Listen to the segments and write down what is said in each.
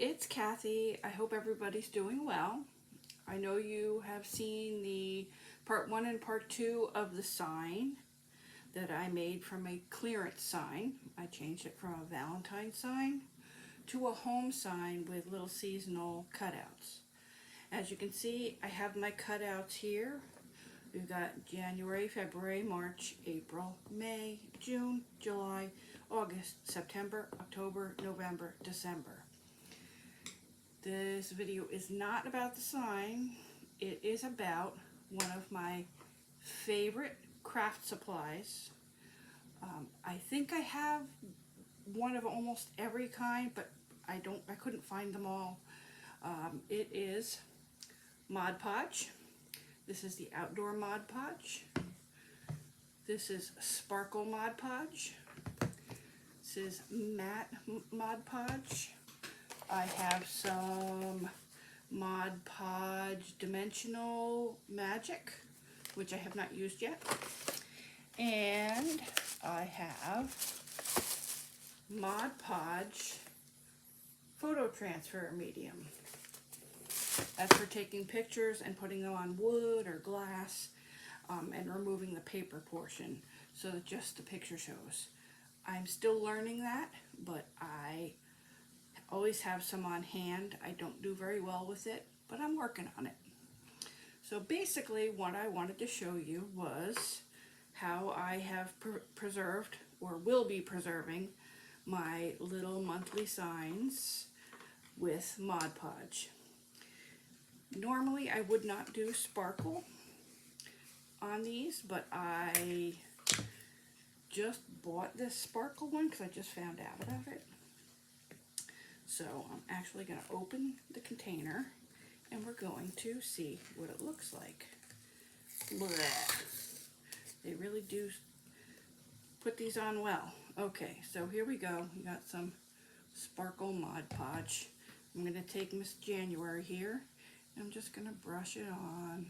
it's Kathy. I hope everybody's doing well. I know you have seen the part 1 and part 2 of the sign that I made from a clearance sign. I changed it from a Valentine sign to a home sign with little seasonal cutouts. As you can see, I have my cutouts here. We've got January, February, March, April, May, June, July, August, September, October, November, December. This video is not about the sign. It is about one of my favorite craft supplies. I think I have one of almost every kind, but I couldn't find them all. It is Mod Podge. This is the outdoor Mod Podge. This is Sparkle Mod Podge. This is Matte Mod Podge. I have some Mod Podge Dimensional Magic, which I have not used yet. And I have Mod Podge Photo Transfer Medium. That's for taking pictures and putting them on wood or glass and removing the paper portion so that just the picture shows. I'm still learning that, but I always have some on hand. I don't do very well with it, but I'm working on it. So basically what I wanted to show you was how I have preserved or will be preserving my little monthly signs with Mod Podge. Normally I would not do sparkle on these, but I just bought this sparkle one because I just found out about it. So I'm actually going to open the container and we're going to see what it looks like. Blech. They really do put these on well. Okay, so here we go. We got some Sparkle Mod Podge. I'm going to take Miss January here. I'm just going to brush it on.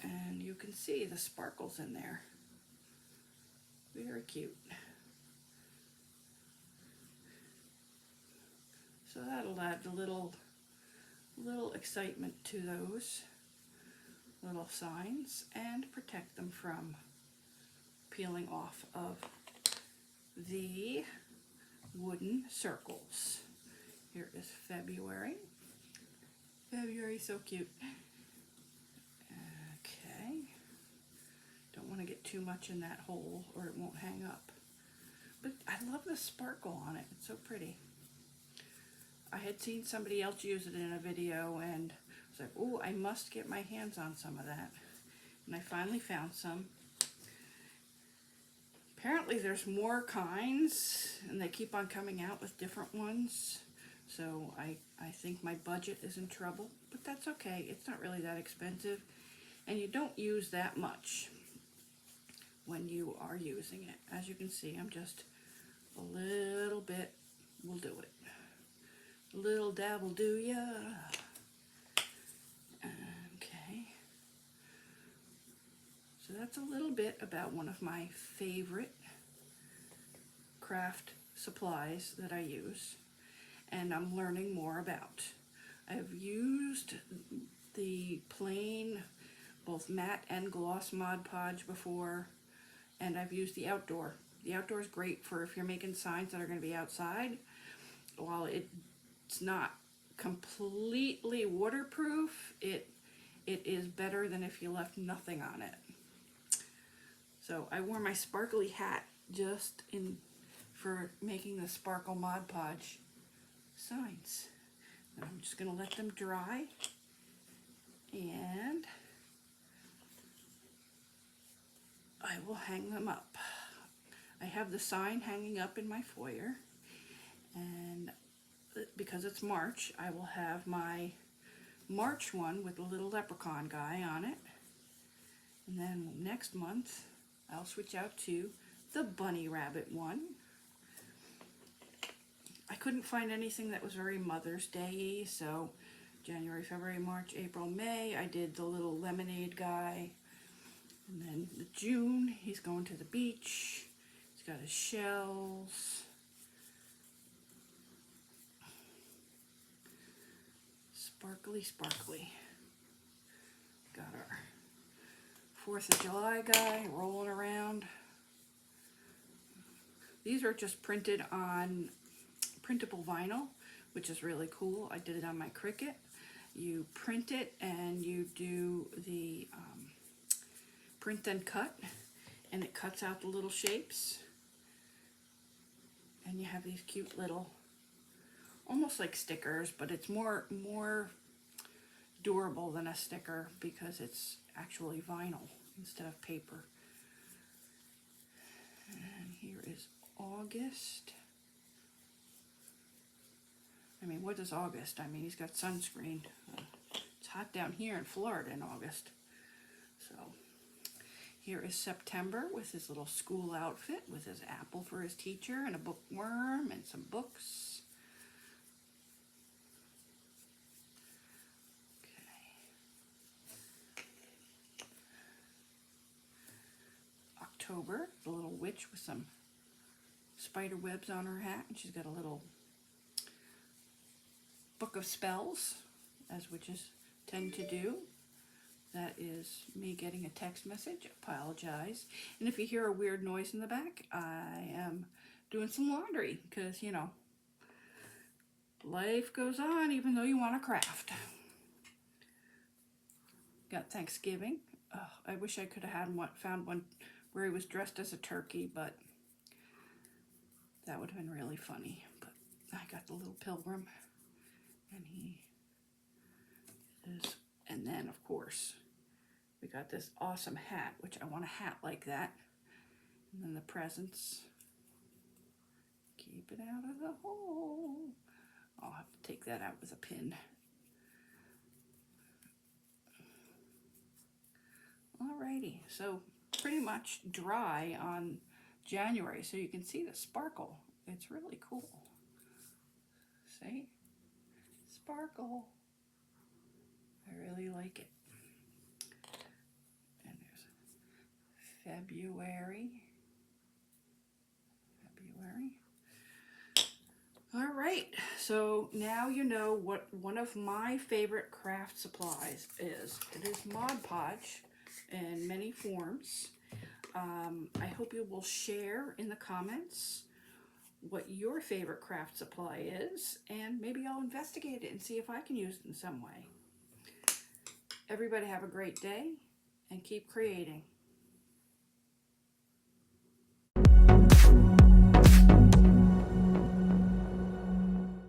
And you can see the sparkles in there. Very cute. So that'll add a little excitement to those little signs and protect them from peeling off of the wooden circles. Here is February. February, so cute. Okay. Don't want to get too much in that hole or it won't hang up. But I love the sparkle on it. It's so pretty. I had seen somebody else use it in a video and I was like, oh, I must get my hands on some of that. And I finally found some. Apparently there's more kinds and they keep on coming out with different ones. So I think my budget is in trouble, but that's okay. It's not really that expensive and you don't use that much when you are using it. As you can see, I'm just a little bit will do it. A little dab will do ya. Okay. So that's a little bit about one of my favorite craft supplies that I use and I'm learning more about. I've used the plain, both matte and gloss Mod Podge before, and I've used the outdoor. The outdoor is great for if you're making signs that are going to be outside. While it's not completely waterproof, it is better than if you left nothing on it. So I wore my sparkly hat just for making the Sparkle Mod Podge signs. And I'm just going to let them dry and I will hang them up. I have the sign hanging up in my foyer, and because it's March, I will have my March one with the little leprechaun guy on it. And then next month, I'll switch out to the bunny rabbit one. I couldn't find anything that was very Mother's Day-y, so January, February, March, April, May, I did the little lemonade guy. And then June, he's going to the beach. He's got his shells. Sparkly, sparkly. Got our 4th of July guy rolling around. These are just printed on printable vinyl, which is really cool. I did it on my Cricut. You print it and you do the print then cut, and it cuts out the little shapes. And you have these cute little, almost like stickers, but it's more durable than a sticker because it's actually vinyl instead of paper. And here is August. I mean, what is August? I mean, he's got sunscreen. It's hot down here in Florida in August. So here is September with his little school outfit with his apple for his teacher and a bookworm and some books. October, the little witch with some spider webs on her hat, and she's got a little book of spells, as witches tend to do. That is me getting a text message. Apologize. And if you hear a weird noise in the back, I am doing some laundry because, you know, life goes on even though you want to craft. Got Thanksgiving. Oh, I wish I could have found one where he was dressed as a turkey, but that would have been really funny. But I got the little pilgrim, and he is, and then of course we got this awesome hat, which I want a hat like that. And then the presents. Keep it out of the hole. I'll have to take that out with a pin. Alrighty, so pretty much dry on January, so you can see the sparkle. It's really cool. See? Sparkle. I really like it. And there's February. All right, so now you know what one of my favorite craft supplies is. It is Mod Podge in many forms. I hope you will share in the comments what your favorite craft supply is, and maybe I'll investigate it and see if I can use it in some way. Everybody have a great day and keep creating.